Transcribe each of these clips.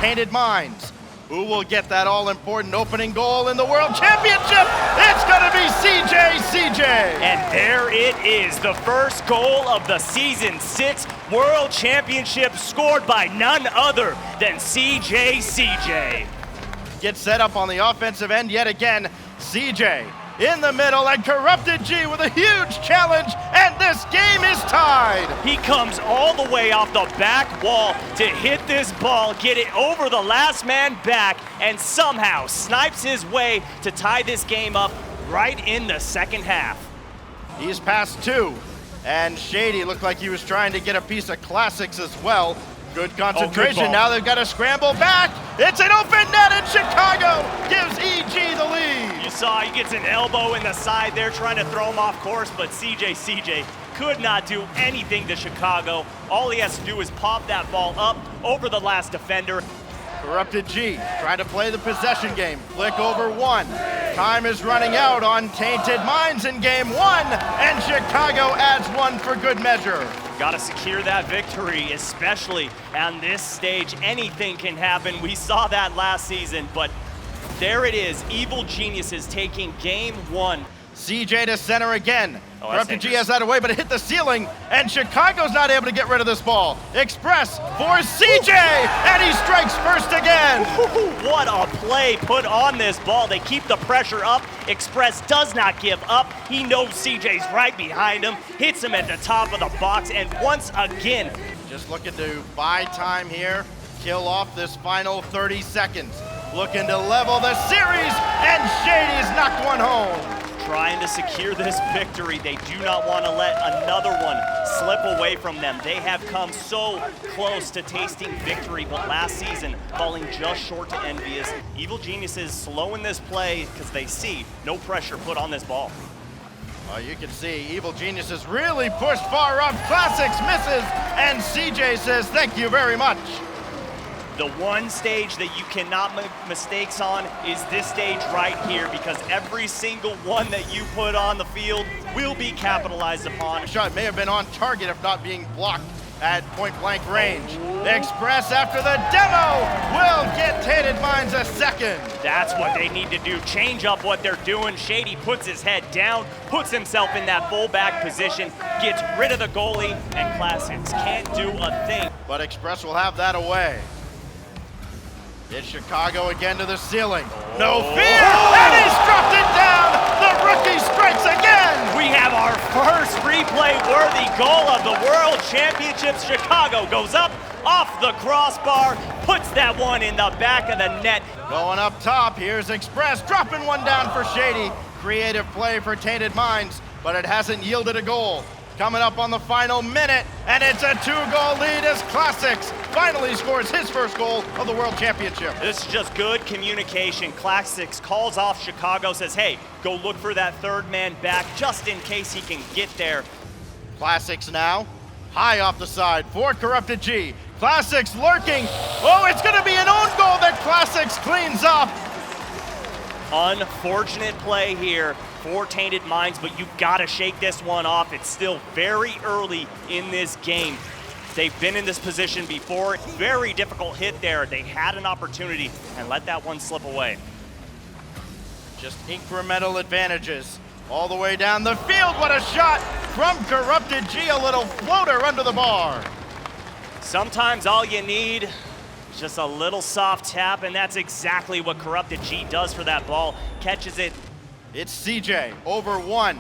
Tainted Minds. Who will get that all-important opening goal in the World Championship? It's gonna be CJ. And there it is, the first goal of the Season 6 World Championship scored by none other than CJ. Gets set up on the offensive end yet again. CJ in the middle, and Corrupted G with a huge challenge, and this game is tied. He comes all the way off the back wall to hit this ball, get it over the last man back, and somehow snipes his way to tie this game up right in the second half. He's past two, and Shady looked like he was trying to get a piece of Classics as well. Good concentration. Good now they've got to scramble back. It's an open net, and Chicago gives EG the lead. You saw he gets an elbow in the side there trying to throw him off course, but CJ could not do anything to Chicago. All he has to do is pop that ball up over the last defender. Corrupted G trying to play the possession game. Flick over one. Time is running out on Tainted Minds in game one, and Chicago adds one for good measure. Got to secure that victory, especially on this stage. Anything can happen. We saw that last season, but there it is. Evil Geniuses taking game one. CJ to center again. Corrupted G dangerous. has that away, but it hit the ceiling, and Chicago's not able to get rid of this ball. Express for CJ, and he strikes first again. What a play put on this ball. They keep the pressure up. Express does not give up. He knows CJ's right behind him, hits him at the top of the box, and once again, just looking to buy time here, kill off this final 30 seconds. Looking to level the series, and Shady's knocked one home. Trying to secure this victory. They do not want to let another one slip away from them. They have come so close to tasting victory, but last season falling just short to Envious. Evil Geniuses slowing this play because they see no pressure put on this ball. You can see Evil Geniuses really pushed far up. Classics misses, and CJ says thank you very much. The one stage that you cannot make mistakes on is this stage right here, because every single one that you put on the field will be capitalized upon. Shot may have been on target if not being blocked at point blank range. Express after the demo will get Tainted Minds a second. That's what they need to do, change up what they're doing. Shady puts his head down, puts himself in that fullback position, gets rid of the goalie, and Classics can't do a thing. But Express will have that away. It's Chicago again to the ceiling. No fear, and he's dropped it down. The rookie strikes again. We have our first replay-worthy goal of the World Championships. Chicago goes up, off the crossbar, puts that one in the back of the net. Going up top, here's Express, dropping one down for Shady. Creative play for Tainted Minds, but it hasn't yielded a goal. Coming up on the final minute, and it's a 2-goal lead as Classics finally scores his first goal of the World Championship. This is just good communication. Classics calls off Chicago, says, hey, go look for that third man back just in case he can get there. Classics now, high off the side for Corrupted G. Classics lurking. Oh, it's gonna be an own goal that Classics cleans up. Unfortunate play here for Tainted Minds, but you've got to shake this one off. It's still very early in this game. They've been in this position before. Very difficult hit there. They had an opportunity and let that one slip away. Just incremental advantages all the way down the field. What a shot from Corrupted G, a little floater under the bar. Sometimes all you need is just a little soft tap, and that's exactly what Corrupted G does for that ball. Catches it. It's CJ over one,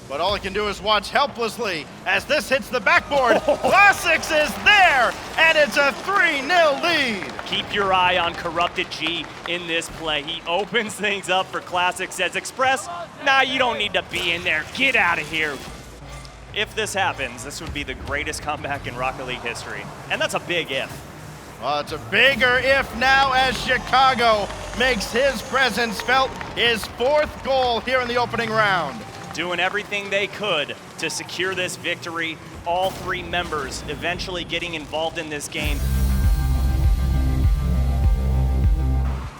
but all he can do is watch helplessly as this hits the backboard. Classics is there, and it's a 3-0 lead. Keep your eye on Corrupted G in this play. He opens things up for Classics, says, Express, nah, you don't need to be in there. Get out of here. If this happens, this would be the greatest comeback in Rocket League history. And that's a big if. Well, it's a bigger if now as Chicago makes his presence felt, his fourth goal here in the opening round. Doing everything they could to secure this victory. All three members eventually getting involved in this game.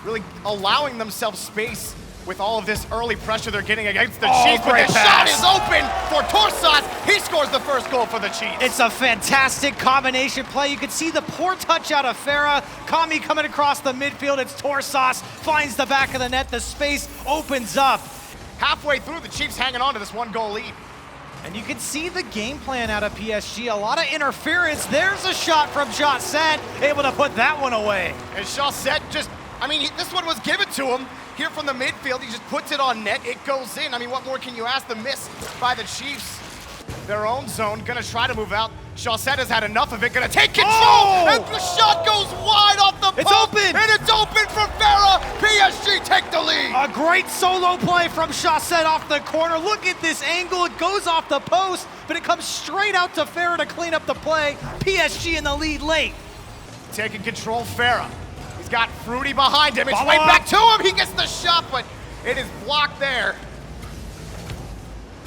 Really allowing themselves space with all of this early pressure they're getting against the Oh, Chiefs, but great the shot pass. is open for Torsas. He scores the first goal for the Chiefs. It's a fantastic combination play. You can see the poor touch out of Farah. Kami coming across the midfield. It's Torsas, finds the back of the net. The space opens up. Halfway through, the Chiefs hanging on to this 1-goal lead. And you can see the game plan out of PSG. A lot of interference. There's a shot from Chaussette, able to put that one away. And Chaussette just, this one was given to him here from the midfield. He just puts it on net, it goes in. What more can you ask? The miss by the Chiefs. Their own zone, gonna try to move out. Chaussette has had enough of it, gonna take control, and the shot goes wide off the It's post, open! and it's open for Farah. PSG take the lead. A great solo play from Chaussette off the corner. Look at this angle. It goes off the post, but it comes straight out to Farah to clean up the play. PSG in the lead late. Taking control, Farah. He's got Fruity behind him. It's Follow right up. back to him. He gets the shot, but it is blocked there.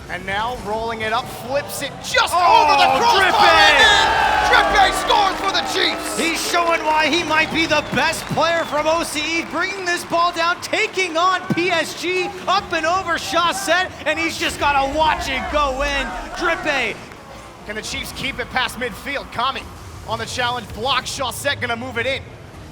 And now rolling it up, flips it just over the crossbar and in. Drippe scores for the Chiefs. He's showing why he might be the best player from OCE, bringing this ball down, taking on PSG, up and over Chaussette, and he's just got to watch it go in. Drippe. Can the Chiefs keep it past midfield? Kami on the challenge, block. Chaussette gonna move it in.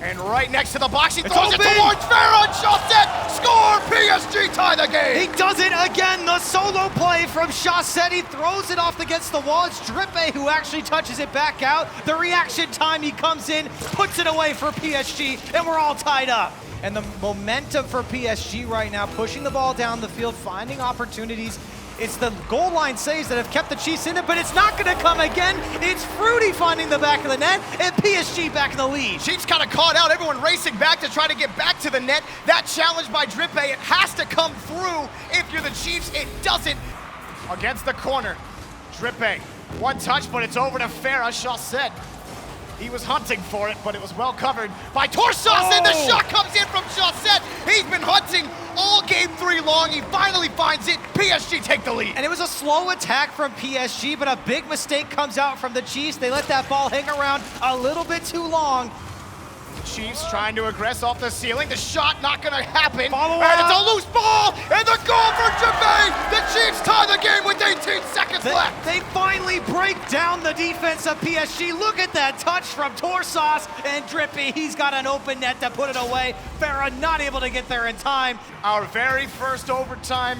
And right next to the box, he throws it open. towards Farah, and Chaussette score! PSG tie the game! He does it again, the solo play from Chaussette. He throws it off against the wall. It's Drippe who actually touches it back out. The reaction time, he comes in, puts it away for PSG, and we're all tied up. And the momentum for PSG right now, pushing the ball down the field, finding opportunities. It's the goal line saves that have kept the Chiefs in it, but it's not going to come again. It's Fruity finding the back of the net, and PSG back in the lead. Chiefs kind of caught out, everyone racing back to try to get back to the net. That challenge by Drippe, it has to come through. If you're the Chiefs, it doesn't. Against the corner, Drippe, one touch, but it's over to Farah. Chaussette, he was hunting for it, but it was well covered by Torsas, and the shot comes in from Chaussette. He's been hunting all game 3 long. He finally finds it. PSG take the lead. And it was a slow attack from PSG, but a big mistake comes out from the Chiefs. They let that ball hang around a little bit too long. Chiefs trying to aggress off the ceiling. The shot not going to happen. Follow and up. it's a loose ball, and the goal for Drippe. The Chiefs tie the game with 18 seconds left. They finally break down the defense of PSG. Look at that touch from Torsas and Drippe. He's got an open net to put it away. Farah not able to get there in time. Our very first overtime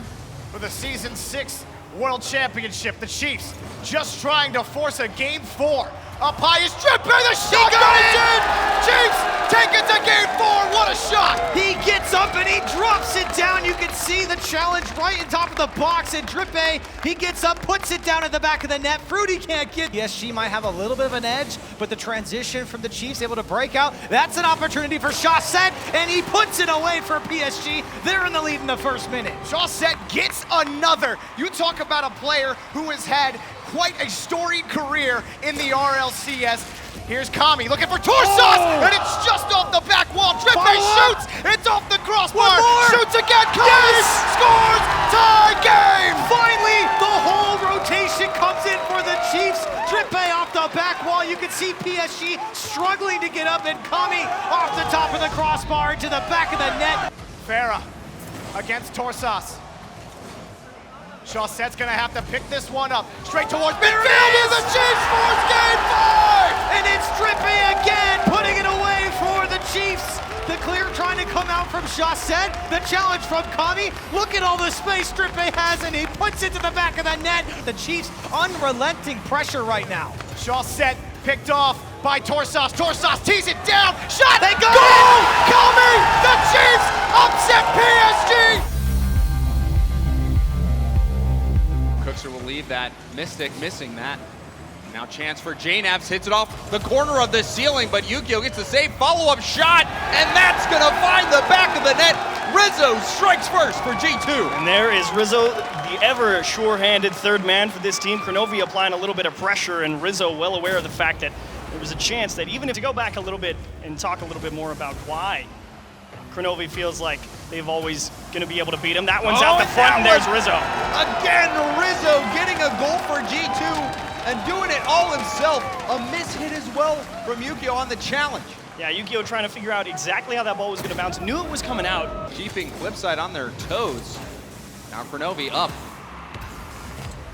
for the Season 6 World Championship. The Chiefs just trying to force a Game 4. Up high is Drippe, the shot goes in! Chiefs take it to Game 4, what a shot! He gets up and he drops it down. You can see the challenge right on top of the box, and Drippe, he gets up, puts it down at the back of the net. Fruity can't get. PSG might have a little bit of an edge, but the transition from the Chiefs able to break out, that's an opportunity for Chaussette, and he puts it away for PSG. They're in the lead in the first minute. Chaussette gets another. You talk about a player who has had quite a storied career in the RLCS. Here's Kami looking for Torsas, and it's just off the back wall. Drippe shoots, it's off the crossbar, shoots again, Kami scores, tie game! Finally, the whole rotation comes in for the Chiefs. Drippe off the back wall. You can see PSG struggling to get up, and Kami off the top of the crossbar into the back of the net. Farah against Torsas. Chaussette's gonna have to pick this one up. Straight towards midfield, and the Chiefs force Game 5! And it's Drippe again, putting it away for the Chiefs. The clear trying to come out from Chaussette. The challenge from Kami. Look at all the space Drippe has, and he puts it to the back of the net. The Chiefs unrelenting pressure right now. Chaussette picked off by Torsas. Torsas tees it down. Shot! They got goal! Kami! The Chiefs upset PSG! Cookser will leave that. Mystic missing that. Now chance for Janevs, hits it off the corner of the ceiling, but Yukio gets the save, follow-up shot, and that's gonna find the back of the net. Rizzo strikes first for G2. And there is Rizzo, the ever sure-handed third man for this team. Kronovi applying a little bit of pressure, and Rizzo well aware of the fact that there was a chance that even if to go back a little bit and talk a little bit more about why Kronovi feels like they've always gonna be able to beat him. That one's out the front, and there's Rizzo. Again, Rizzo getting a goal for G2 and doing it all himself. A miss hit as well from Yukio on the challenge. Yeah, Yu-Gi-Oh trying to figure out exactly how that ball was going to bounce. Knew it was coming out. Keeping Flipside on their toes. Now Cronovi up.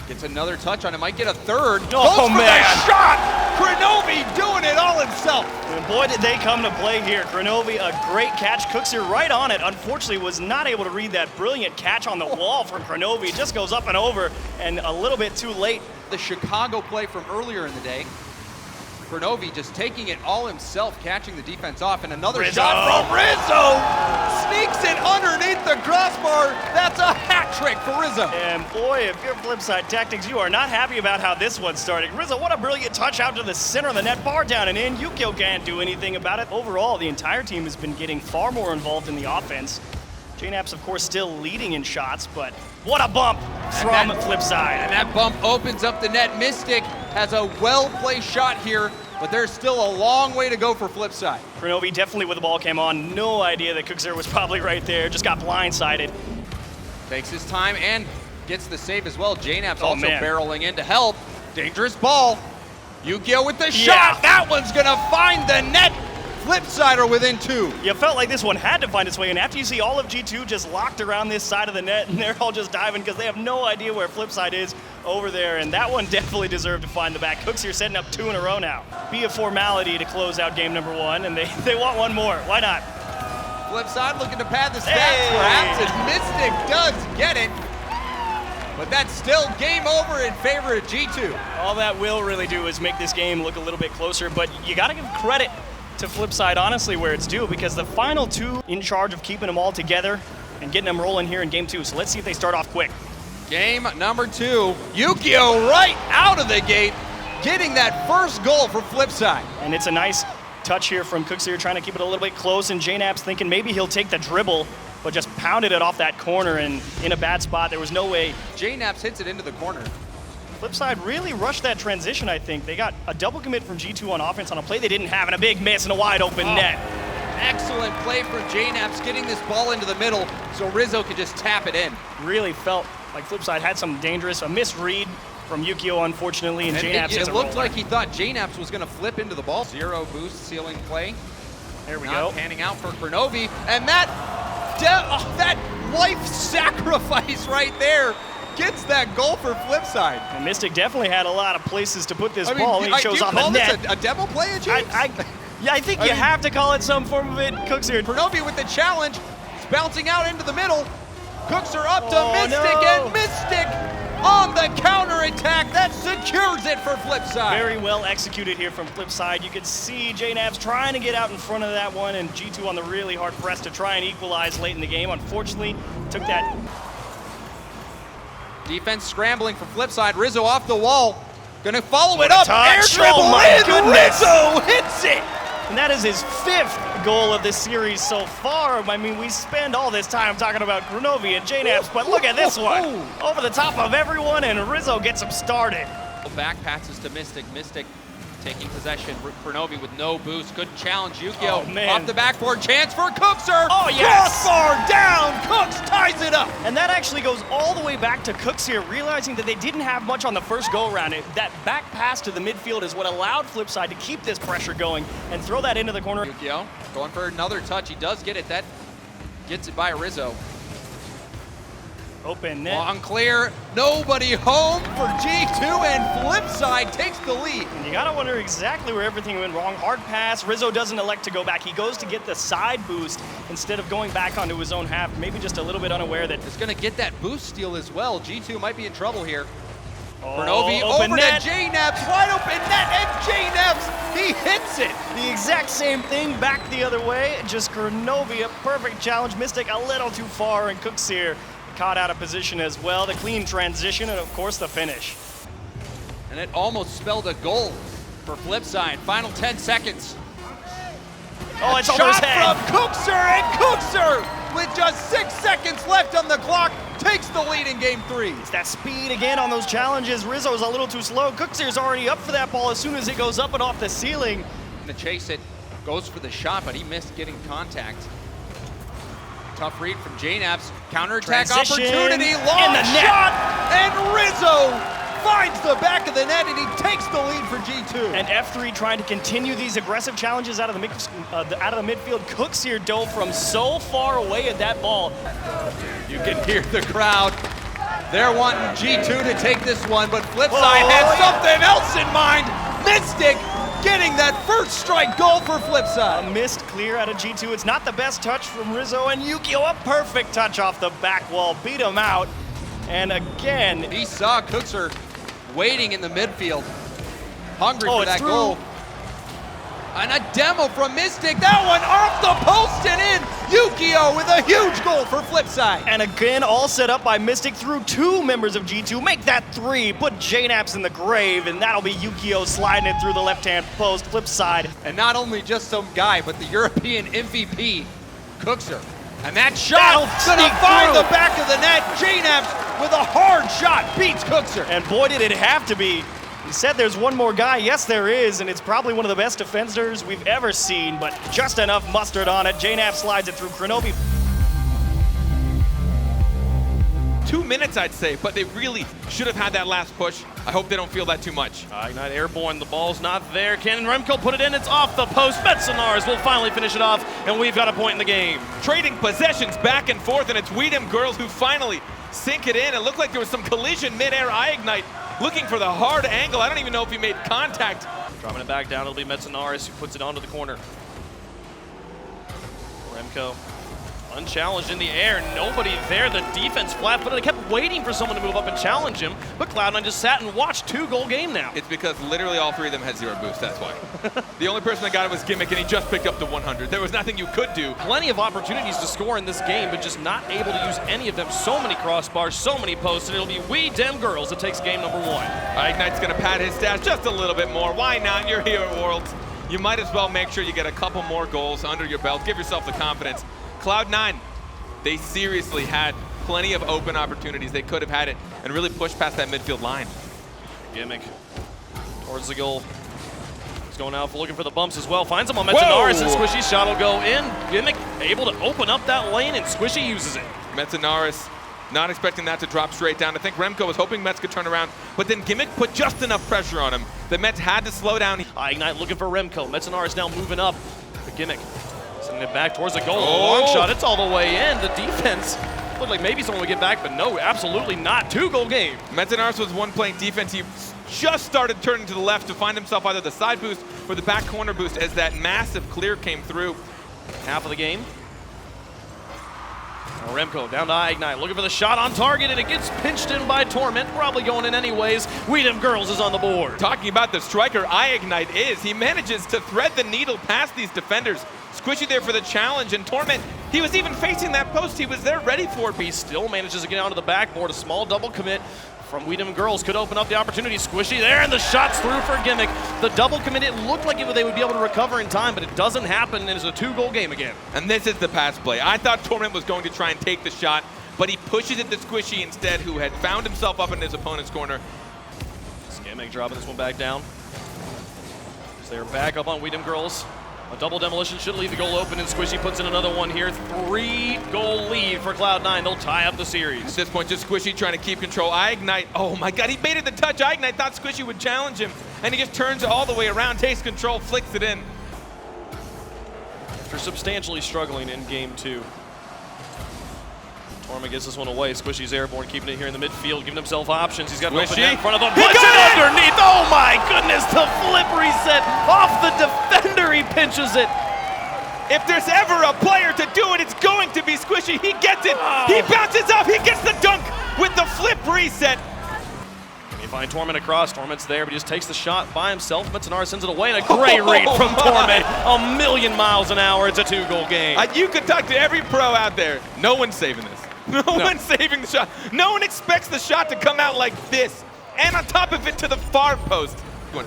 Gets another touch on it, might get a third. Oh, Goes for man. the shot! Cronovi doing it all himself. And boy, did they come to play here. Cronovi, a great catch. Cooksier right on it. Unfortunately, was not able to read that brilliant catch on the wall from Cronovi. It just goes up and over, and a little bit too late. The Chicago play from earlier in the day. Cronovi just taking it all himself, catching the defense off, and another Rizzo. shot from Rizzo! Sneaks it underneath the crossbar. That's a hat trick for Rizzo. And boy, if you're Flipside Tactics, you are not happy about how this one's starting. Rizzo, what a brilliant touch out to the center of the net, bar down and in. Yu-Gi-Oh can't do anything about it. Overall, the entire team has been getting far more involved in the offense. JNAP's, of course, still leading in shots, but what a bump from Flipside. And that bump opens up the net. Mystic has a well-placed shot here, but there's still a long way to go for Flipside. Cronovi definitely with the ball came on. No idea that Cooksier was probably right there. Just got blindsided. Takes his time and gets the save as well. JNAP's also man. barreling in to help. Dangerous ball. Yu-Gi-Oh with the shot. That one's gonna find the net. Flipside are within 2. You felt like this one had to find its way in. After you see all of G2 just locked around this side of the net, and they're all just diving because they have no idea where Flipside is over there, and that one definitely deserved to find the back. Cooksier setting up 2 in a row now. Be a formality to close out game number 1, and they want one more. Why not? Flipside looking to pad the stats Hey! perhaps, and Mystic does get it. But that's still game over in favor of G2. All that will really do is make this game look a little bit closer, but you got to give credit to Flipside, honestly, where it's due, because the final 2 in charge of keeping them all together and getting them rolling here in game 2. So let's see if they start off quick. Game number 2, Yu-Gi-Oh right out of the gate, getting that first goal for Flipside. And it's a nice touch here from Cooksier, trying to keep it a little bit close, and JNAP's thinking maybe he'll take the dribble, but just pounded it off that corner and in a bad spot. There was no way. JNAPS hits it into the corner. Flipside really rushed that transition, I think. They got a double commit from G2 on offense on a play they didn't have, and a big miss and a wide open net. Excellent play for JNAPS, getting this ball into the middle so Rizzo could just tap it in. Really felt like Flipside had some a misread from Yu-Gi-Oh, unfortunately, and JNAPS it looked like he thought JNAPS was going to flip into the ball. 0 boost ceiling play. There we Not go. panning out for Cronovi, and that life sacrifice right there gets that goal for Flipside. And Mystic definitely had a lot of places to put this ball, and he shows off the the net. a demo play, James? Yeah, I think you have to call it some form of it. Cooksier. Cronovi with the challenge. He's bouncing out into the middle. Cooks are up to Oh, Mystic, no. and Mystic on the counterattack. That secures it for Flipside. Very well executed here from Flipside. You could see JNAP's trying to get out in front of that one, and G2 on the really hard press to try and equalize late in the game. Unfortunately, took that. Defense scrambling for Flipside. Rizzo off the wall. Gonna follow What it a up. touch. Air dribble Oh, my in. goodness. Rizzo hits it. And that is his 5th goal of this series so far. I mean, we spend all this time talking about Cronovi and JNAPS, but look at this one. Over the top of everyone, and Rizzo gets him started. Back passes to Mystic. Mystic taking possession. Cronovi with no boost. Good challenge. Yu-Gi-Oh! Oh, man. Off the backboard. Chance for Cookser. Oh, yes. Crossbar down. Cooks ties it up. And that actually goes all the way back to Cooksier, realizing that they didn't have much on the first go-around. That back pass to the midfield is what allowed Flipside to keep this pressure going and throw that into the corner. Yu-Gi-Oh! Going for another touch. He does get it. That gets it by Rizzo. Open net. Long clear. Nobody home for G2, and Flipside takes the lead. And you gotta wonder exactly where everything went wrong. Hard pass. Rizzo doesn't elect to go back. He goes to get the side boost instead of going back onto his own half. Maybe just a little bit unaware that. It's going to get that boost steal as well. G2 might be in trouble here. Oh, Cronovi open over net. to JNAPS. Wide open net, and JNAPS, he hits it. The exact same thing back the other way. Just Cronovi, a perfect challenge. Mystic a little too far, and Cooksier caught out of position as well. The clean transition, and of course the finish. And it almost spelled a goal for Flipside. Final 10 seconds. Oh, it's over his Shot head. from Cookser, and Cookser, with just 6 seconds left on the clock, takes the lead in game 3. It's that speed again on those challenges. Rizzo's a little too slow. Cooksier's already up for that ball as soon as it goes up and off the ceiling. To chase it, goes for the shot, but he missed getting contact. Tough read from JNAPS. Counterattack Transition opportunity, long in the net. shot, and Rizzo finds the back of the net, and he takes the lead for G2. And F3 trying to continue these aggressive challenges out of the midfield. Cooks here dove from so far away at that ball. You can hear the crowd. They're wanting G2 to take this one, but Flipside had something else in mind. Mystic getting that first strike goal for Flipside. A missed clear out of G2. It's not the best touch from Rizzo, and Yukio, a perfect touch off the back wall, beat him out. And again, He saw Cookser waiting in the midfield, hungry for it's that through. goal. And a demo from Mystic, that one off the post and in. Yukio with a huge goal for Flipside. and again, all set up by Mystic through 2 members of G2. Make that 3, put JNaps in the grave, and that'll be Yukio sliding it through the left-hand post, flip side. And not only just some guy, but the European MVP, Cookser. And that That'll shot gonna sneak find through. the back of the net. JNaps with a hard shot beats Cookser. And boy, did it have to be. He said there's one more guy. Yes, there is, and it's probably one of the best defenders we've ever seen, but just enough mustard on it. JNap slides it through. Kronobi 2 minutes, I'd say, but they really should have had that last push. I hope they don't feel that too much. Ignite airborne, the ball's not there. Can Remco put it in? It's off the post. Metzenars will finally finish it off, and we've got a point in the game. Trading possessions back and forth, and it's Weedham girls who finally sink it in. It looked like there was some collision mid-air. Ignite looking for the hard angle. I don't even know if he made contact. Dropping it back down, it'll be Metzenaris who puts it onto the corner. Remco unchallenged in the air, nobody there. The defense flat-footed. They kept waiting for someone to move up and challenge him, but Cloud9 just sat and watched. 2-goal game now. It's because literally all 3 of them had 0 boost, that's why. The only person that got it was Gimmick, and he just picked up the 100. There was nothing you could do. Plenty of opportunities to score in this game, but just not able to use any of them. So many crossbars, so many posts, and it'll be We Dem Girls that takes game number 1. Ignite's gonna pad his stats just a little bit more. Why not? You're here at Worlds. You might as well make sure you get a couple more goals under your belt. Give yourself the confidence. Cloud9, they seriously had plenty of open opportunities. They could have had it and really pushed past that midfield line. Gimmick towards the goal. He's going out for looking for the bumps as well. Finds him on Metzenaris, and Squishy's shot will go in. Gimmick able to open up that lane, and Squishy uses it. Metzenaris not expecting that to drop straight down. I think Remco was hoping Mets could turn around, but then Gimmick put just enough pressure on him that Mets had to slow down. Ignite looking for Remco. Metzenaris now moving up. The Gimmick sending it back towards the goal. Long shot, it's all the way in. The defense looked like maybe someone would get back, but no, absolutely not. 2-goal game. Metzenaris was one playing defense. He just started turning to the left to find himself either the side boost or the back corner boost as that massive clear came through. Half of the game. Now Remco down to Ignite, looking for the shot on target, and it gets pinched in by Torment. Probably going in anyways. Weedham Girls is on the board. Talking about the striker Ignite is, he manages to thread the needle past these defenders. Squishy there for the challenge, and Torment, he was even facing that post. He was there ready for it. He still manages to get onto the backboard. A small double commit from Weedham Girls could open up the opportunity. Squishy there, and the shot's through for Gimmick. The double commit, it looked like they would be able to recover in time, but it doesn't happen, and it's a 2-goal game again. And this is the pass play. I thought Torment was going to try and take the shot, but he pushes it to Squishy instead, who had found himself up in his opponent's corner. Gimmick dropping this one back down. So they're back up on Weedham Girls. A double demolition should leave the goal open, and Squishy puts in another one here. 3-goal lead for Cloud9. They'll tie up the series. At this point, just Squishy trying to keep control. Ignite, oh my God, he baited the touch. Ignite thought Squishy would challenge him, and he just turns all the way around, takes control, flicks it in. After substantially struggling in game 2. Torment gets this one away. Squishy's airborne, keeping it here in the midfield, giving himself options. He's got an open net in front of him. He Puts got it it! underneath. Oh my goodness, the flip reset off the defender. He pinches it. If there's ever a player to do it, it's going to be Squishy. He gets it. He bounces up. He gets the dunk with the flip reset. You find Torment across. Torment's there, but he just takes the shot by himself. Metzenaris sends it away, and a great read from Torment. 1,000,000 miles an hour. It's a 2-goal game. You could talk to every pro out there. No one's saving this. No one's saving the shot. No one expects the shot to come out like this. And on top of it to the far post.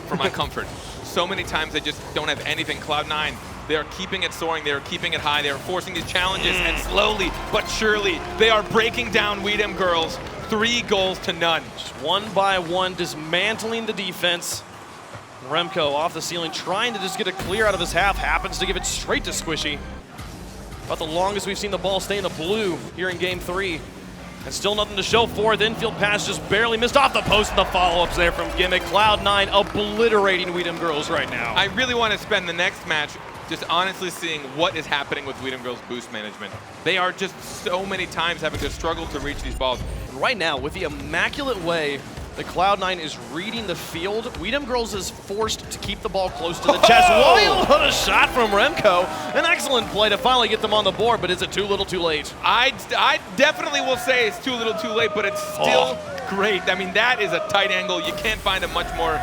For my comfort. So many times they just don't have anything. Cloud9, they are keeping it soaring. They are keeping it high. They are forcing these challenges. And slowly but surely, they are breaking down Weedham Girls. 3 goals to none. Just one by one, dismantling the defense. Remco off the ceiling, trying to just get a clear out of his half. Happens to give it straight to Squishy. About the longest we've seen the ball stay in the blue here in game 3. And still nothing to show for it. The infield pass just barely missed off the post, and the follow-ups there from Gimmick. Cloud9 obliterating Weedham Girls right now. I really want to spend the next match just honestly seeing what is happening with Weedham Girls' boost management. They are just so many times having to struggle to reach these balls. Right now, with the immaculate way that Cloud9 is reading the field, Weedham Girls is forced to keep the ball close to the chest. Whoa! What a shot from Remco. An excellent play to finally get them on the board, but is it too little too late? I definitely will say it's too little too late, but it's still great. I mean, that is a tight angle. You can't find a much more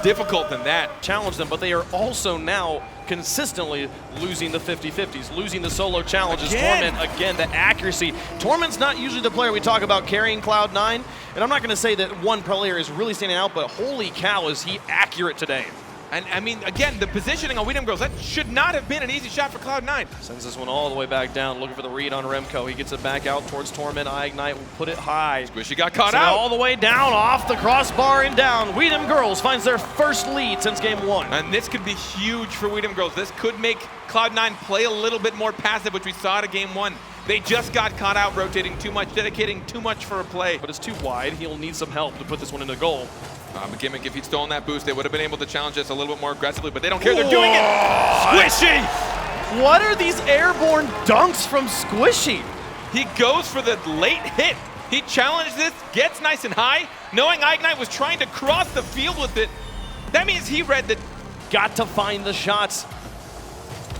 difficult than that. Challenge them, but they are also now consistently losing the 50-50s, losing the solo challenges. Again. Torment, again, the accuracy. Torment's not usually the player we talk about carrying Cloud9, and I'm not going to say that one player is really standing out, but holy cow, is he accurate today. And I mean, again, the positioning on Weedham Girls, that should not have been an easy shot for Cloud9. Sends this one all the way back down, looking for the read on Remco. He gets it back out towards Torment. ignite will put it high. Squishy got caught Send it out. all the way down, off the crossbar and down. Weedham Girls finds their first lead since game 1. And this could be huge for Weedham Girls. This could make Cloud9 play a little bit more passive, which we saw at game 1. They just got caught out rotating too much, dedicating too much for a play. But it's too wide. He'll need some help to put this one into goal. But Gimmick, if he'd stolen that boost, they would have been able to challenge us a little bit more aggressively, but they don't care. They're doing it. Squishy! What are these airborne dunks from Squishy? He goes for the late hit. He challenged this, gets nice and high, knowing ignite was trying to cross the field with it. That means he read that. Got to find the shots.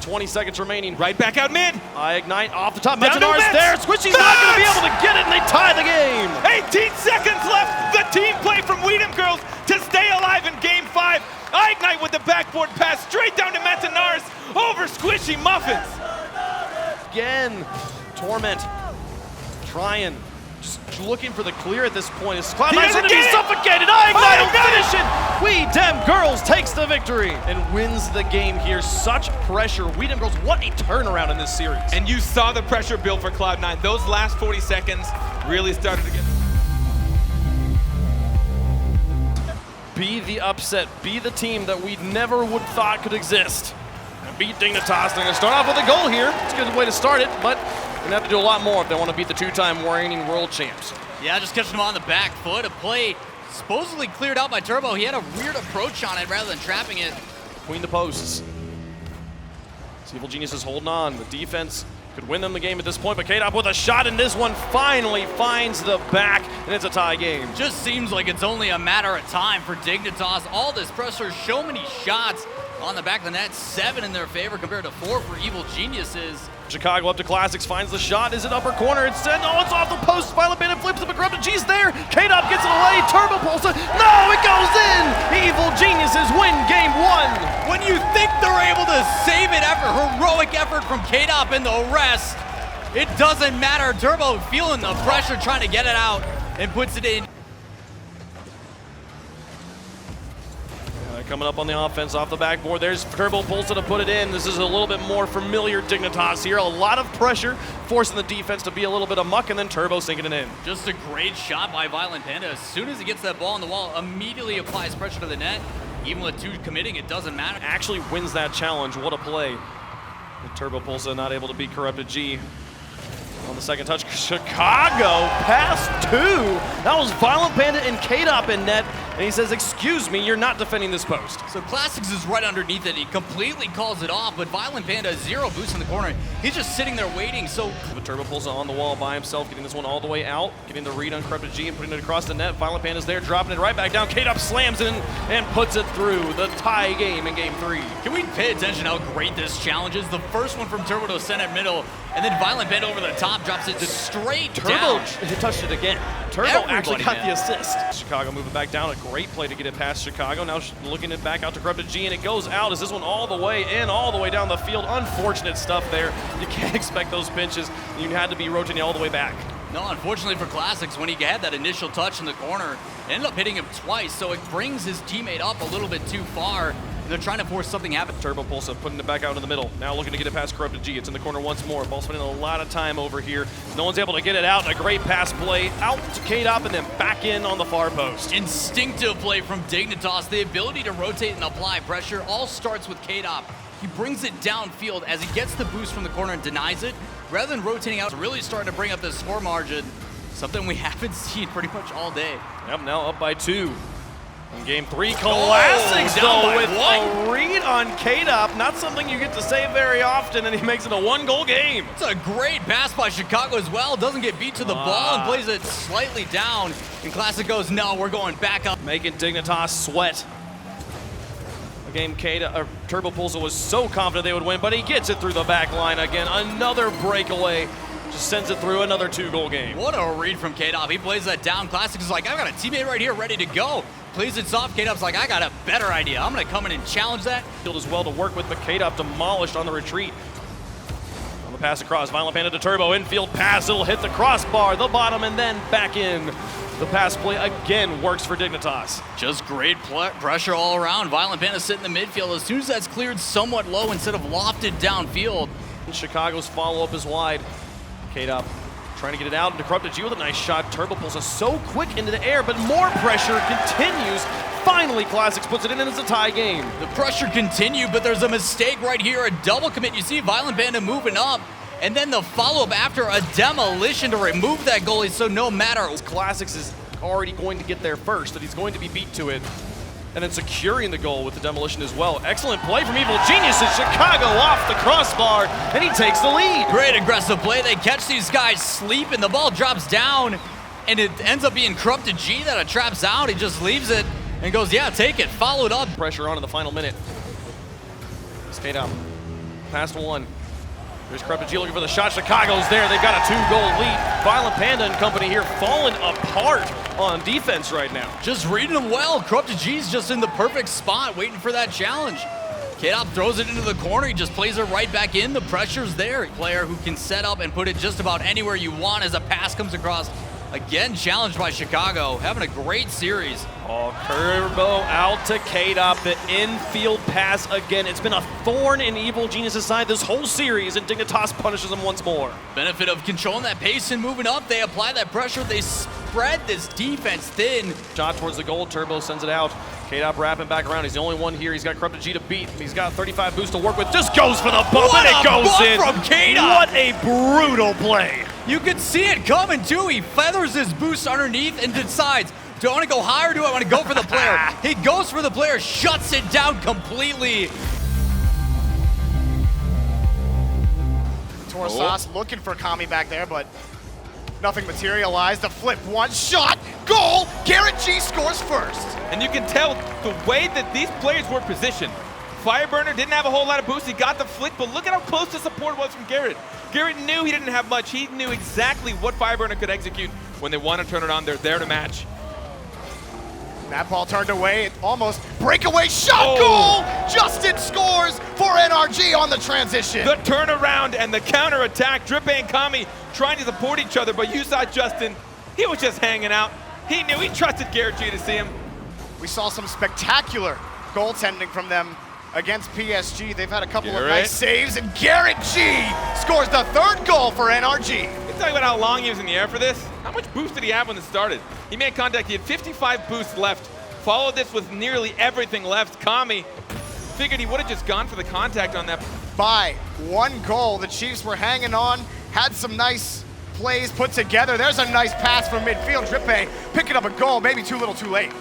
20 seconds remaining. Right back out mid. ignite off the top. Down to Metanar's Mets. there. Squishy's not going to be able to get it, and they tie the game. 18 seconds left. The team play from Weedham Girls to stay alive in game 5. Ignite with the backboard pass straight down to Metanars over Squishy Muffins. Again, Torment trying, just looking for the clear at this point. Is Cloud9's going to be suffocated. ignite will finish it. Weedham Girls takes the victory and wins the game here. Such pressure. Weedham Girls, what a turnaround in this series. And you saw the pressure build for Cloud9. Those last 40 seconds really started to get. Be the upset, be the team that we never would thought could exist. And beat Dignitas. They're going to start off with a goal here. It's a good way to start it, but they're going to have to do a lot more if they want to beat the two-time reigning world champs. Yeah, just catching him on the back foot. A play supposedly cleared out by Turbo. He had a weird approach on it rather than trapping it. Between the posts. Evil Genius is holding on. The defense could win them the game at this point, but K-Dop with a shot, and this one finally finds the back, and it's a tie game. Just seems like it's only a matter of time for Dignitas. All this pressure, so many shots on the back of the net. 7 in their favor compared to 4 for Evil Geniuses. Chicago up to Classics, finds the shot, is it upper corner, it's sent, oh, it's off the post, Violent Bandit flips it, but Corrupted G's there, K-Dop gets it away, Turbo Pulse, no, it goes in! Evil Geniuses win game 1! When you think they're able to save it after heroic effort from K-Dop and the rest, it doesn't matter. Turbo feeling the pressure, trying to get it out, and puts it in. Coming up on the offense off the backboard, there's Turbo Pulsa to put it in. This is a little bit more familiar Dignitas here. A lot of pressure, forcing the defense to be a little bit amuck, and then Turbo sinking it in. Just a great shot by Violent Panda. As soon as he gets that ball on the wall, immediately applies pressure to the net. Even with 2 committing, it doesn't matter. Actually wins that challenge. What a play. And Turbo Pulsa not able to beat Corrupted G. On the second touch, Chicago pass 2. That was Violent Bandit and K-Dop in net. And he says, excuse me, you're not defending this post. So Classics is right underneath it. He completely calls it off, but Violent Panda, 0 boost in the corner. He's just sitting there waiting. So the Turbo Pulsa on the wall by himself, getting this one all the way out, getting the read on Corrupted G and putting it across the net. Violent Panda's there, dropping it right back down. K-Dop slams it in and puts it through. The tie game in game 3. Can we pay attention how great this challenge is? The first one from Turbo to center middle, and then Violent Panda over the top drops it straight down. Turbo touched it again. Turbo Everybody, actually got man. the assist. Chicago moving back down. A great play to get it past Chicago. Now looking it back out to Corrupted G, and it goes out. Is this one all the way in, all the way down the field? Unfortunate stuff there. You can't expect those pinches. You had to be rotating all the way back. No, unfortunately for Classics, when he had that initial touch in the corner, it ended up hitting him twice, so it brings his teammate up a little bit too far. They're trying to force something to happen. Turbo Pulsa putting it back out in the middle. Now looking to get it past Corrupted G. It's in the corner once more. Ball spending a lot of time over here. No one's able to get it out. A great pass play out to K-Dop and then back in on the far post. Instinctive play from Dignitas. The ability to rotate and apply pressure all starts with K-Dop. He brings it downfield as he gets the boost from the corner and denies it. Rather than rotating out, really starting to bring up the score margin. Something we haven't seen pretty much all day. Yep, now up by 2. In game 3, Classics down though by with one. a read on K-Dop. Not something you get to say very often, and he makes it a 1-goal game. It's a great pass by Chicago as well. Doesn't get beat to the ball and plays it slightly down. And Classic goes, no, we're going back up. Making Dignitas sweat. A game Turbo Pulsar was so confident they would win, but he gets it through the back line again. Another breakaway. Just sends it through, another 2-goal game. What a read from K-Dop. He plays that down. Classic is like, I've got a teammate right here ready to go. Plays it soft. K-Dop's like, I got a better idea. I'm going to come in and challenge that. Field as well to work with, but K-Dop demolished on the retreat. On the pass across, Violent Panda to Turbo. Infield pass, it'll hit the crossbar, the bottom, and then back in. The pass play again works for Dignitas. Just great pressure all around. Violent Panda sit in the midfield. As soon as that's cleared somewhat low instead of lofted downfield. And Chicago's follow-up is wide. K-Dop trying to get it out, and Corrupted G with a nice shot. Turbo pulls us so quick into the air, but more pressure continues. Finally, Classics puts it in, and it's a tie game. The pressure continued, but there's a mistake right here. A double commit. You see Violent Panda moving up, and then the follow-up after a demolition to remove that goalie, so no matter. Classics is already going to get there first, that he's going to be beat to it. And then securing the goal with the demolition as well. Excellent play from Evil Geniuses. Chicago off the crossbar, and he takes the lead. Great aggressive play. They catch these guys sleep, and the ball drops down, and it ends up being Corrupted G that traps out. He just leaves it and goes, yeah, take it. Followed up. Pressure on in the final minute. Skate out. Past 1. There's Corrupted G looking for the shot. Chicago's there. They've got a 2-goal lead. Violent Panda and company here falling apart on defense right now. Just reading them well. Corrupted G's just in the perfect spot, waiting for that challenge. K-Dop throws it into the corner. He just plays it right back in. The pressure's there. Player who can set up and put it just about anywhere you want as a pass comes across. Again, challenged by Chicago. Having a great series. Oh, Turbo out to K-Dop. The infield pass again. It's been a thorn in Evil Genius' side this whole series, and Dignitas punishes him once more. Benefit of controlling that pace and moving up. They apply that pressure. They spread this defense thin. Shot towards the goal. Turbo sends it out. K-Dop wrapping back around. He's the only one here. He's got Corrupted G to beat. He's got 35 boost to work with. Just goes for the bump, and it goes in. From K-Dop. What a brutal play. You can see it coming too. He feathers his boost underneath and decides, do I want to go higher or do I want to go for the player? He goes for the player, shuts it down completely. Torsas looking for Kami back there, but nothing materialized. The flip, one shot, goal! Garrett G scores first. And you can tell the way that these players were positioned. Fireburner didn't have a whole lot of boost. He got the flick, but look at how close the support was from Garrett. Garrett knew he didn't have much. He knew exactly what Fireburner could execute when they want to turn it on. They're there to match. That ball turned away, it almost breakaway shot, goal! Justin scores for NRG on the transition. The turnaround and the counter attack. Drippe and Kami trying to support each other, but you saw Justin. He was just hanging out. He knew, he trusted Garrett G to see him. We saw some spectacular goaltending from them against PSG. They've had a couple of nice saves, and Garrett G scores the 3rd goal for NRG. Let's talk about how long he was in the air for this. How much boost did he have when it started? He made contact, he had 55 boosts left. Followed this with nearly everything left. Kami figured he would have just gone for the contact on that. By 1 goal, the Chiefs were hanging on, had some nice plays put together. There's a nice pass from midfield. Drippe picking up a goal, maybe too little too late.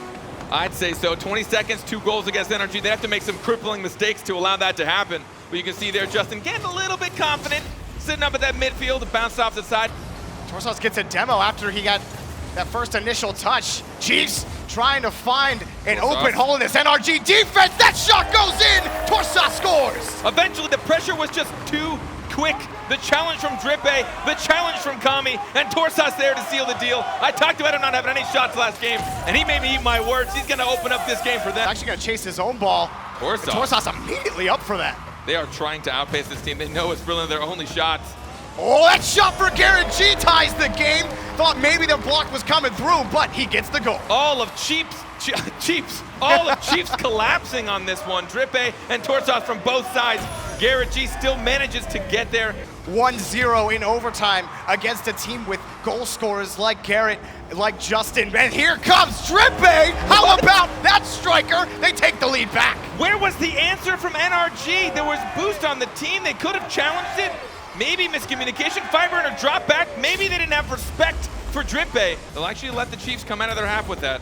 I'd say so. 20 seconds, 2 goals against NRG. They have to make some crippling mistakes to allow that to happen. But you can see there Justin getting a little bit confident, sitting up at that midfield and bounced off the side. Torsas gets a demo after he got that first initial touch. Chiefs trying to find an open hole in this NRG defense. That shot goes in. Torsas scores. Eventually, the pressure was just too quick. The challenge from Drippe, the challenge from Kami, and Torsas there to seal the deal. I talked about him not having any shots last game, and he made me eat my words. He's going to open up this game for them. Actually going to chase his own ball. Torsas immediately up for that. They are trying to outpace this team. They know it's really their only shots. Oh, that shot for Garrett G ties the game. Thought maybe the block was coming through, but he gets the goal. All of Chiefs collapsing on this one. Drippe and Torsas from both sides. Garrett G still manages to get there. 1-0 in overtime against a team with goal scorers like Garrett, like Justin. And here comes Drippe. How about that striker? They take the lead back. Where was the answer from NRG? There was boost on the team. They could have challenged it. Maybe miscommunication. Fireburner dropped back. Maybe they didn't have respect for Drippe. They'll actually let the Chiefs come out of their half with that.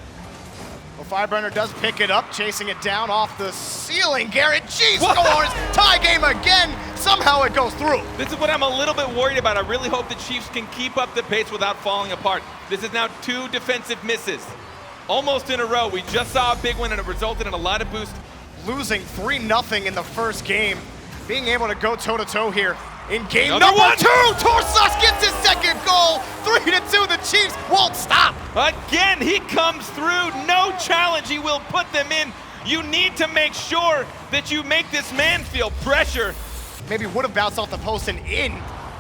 Well, Fireburner does pick it up, chasing it down off the ceiling. Garrett G scores! Tie game again! Somehow it goes through. This is what I'm a little bit worried about. I really hope the Chiefs can keep up the pace without falling apart. This is now 2 defensive misses, almost in a row. We just saw a big one and it resulted in a lot of boost. Losing 3-0 in the first game. Being able to go toe-to-toe here in game Another number one. 2. Torsas gets his second goal. 3-2. The Chiefs won't stop. Again, he comes through. No challenge. He will put them in. You need to make sure that you make this man feel pressure. Maybe would have bounced off the post and in,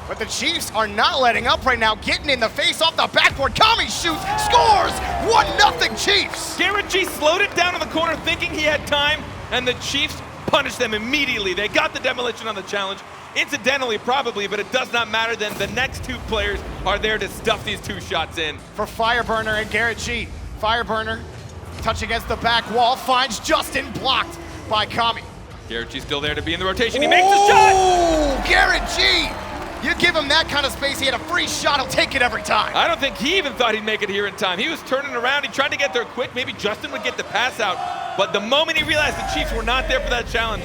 but the Chiefs are not letting up right now. Getting in the face off the backboard. Kami shoots, scores. 1-0 Chiefs. Garrett G slowed it down in the corner thinking he had time, and the Chiefs punished them immediately. They got the demolition on the challenge. Incidentally, probably, but it does not matter then. The next 2 players are there to stuff these 2 shots in. For Fireburner and Garrett G. Fireburner, touch against the back wall, finds Justin, blocked by Kami. Garrett G's still there to be in the rotation. He makes the shot! Oh, Garrett G! You give him that kind of space, he had a free shot, he'll take it every time. I don't think he even thought he'd make it here in time. He was turning around, he tried to get there quick. Maybe Justin would get the pass out. But the moment he realized the Chiefs were not there for that challenge,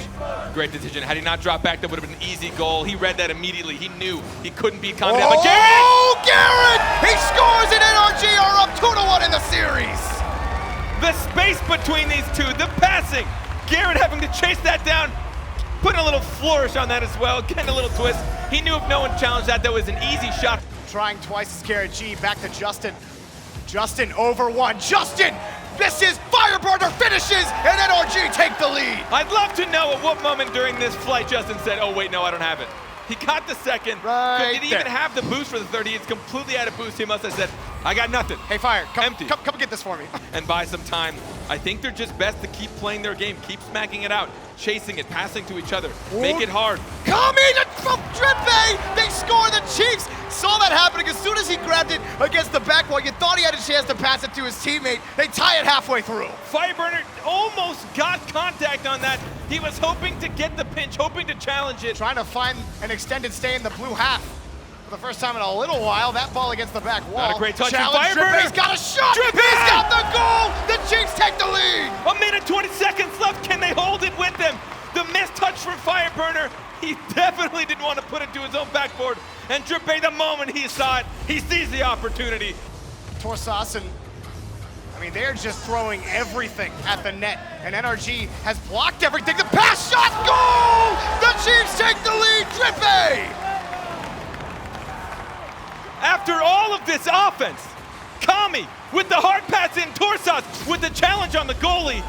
great decision. Had he not dropped back, that would have been an easy goal. He read that immediately. He knew he couldn't be calmed down. But Garrett! Oh, Garrett! He scores and NRG are up 2-1 in the series. The space between these 2, the passing. Garrett having to chase that down, putting a little flourish on that as well, getting a little twist. He knew if no one challenged that was an easy shot. Trying twice as Garrett G, back to Justin. Justin over 1. Justin! This is Fireburner finishes, and NRG take the lead. I'd love to know at what moment during this flight Justin said, oh wait, no, I don't have it. He got the second. Right Did he even have the boost for the third? He is completely out of boost. He must have said, I got nothing. Hey, Fire, Empty. come get this for me. And buy some time. I think they're just best to keep playing their game, keep smacking it out, chasing it, passing to each other, make it hard. Coming from Drippe, they score. The Chiefs saw that happening as soon as he grabbed it against the back wall. You thought he had a chance to pass it to his teammate. They tie it halfway through. Fireburner almost got contact on that. He was hoping to get the pinch, hoping to challenge it. Trying to find an extended stay in the blue half. For the first time in a little while, that ball against the back wall. Not a great touch from Challenge, Fireburner. Drippe's got a shot. Drippe! He's got the goal. The Chiefs take the lead. A minute, 20 seconds left. Can they hold it with them? The missed touch from Fireburner. He definitely didn't want to put it to his own backboard. And Drippe, the moment he saw it, he sees the opportunity. Torsas and, they're just throwing everything at the net. And NRG has blocked everything. The pass shot, goal! The Chiefs take the lead, Drippe! After all of this offense, Kami with the hard pass in, Torsas with the challenge on the goalie.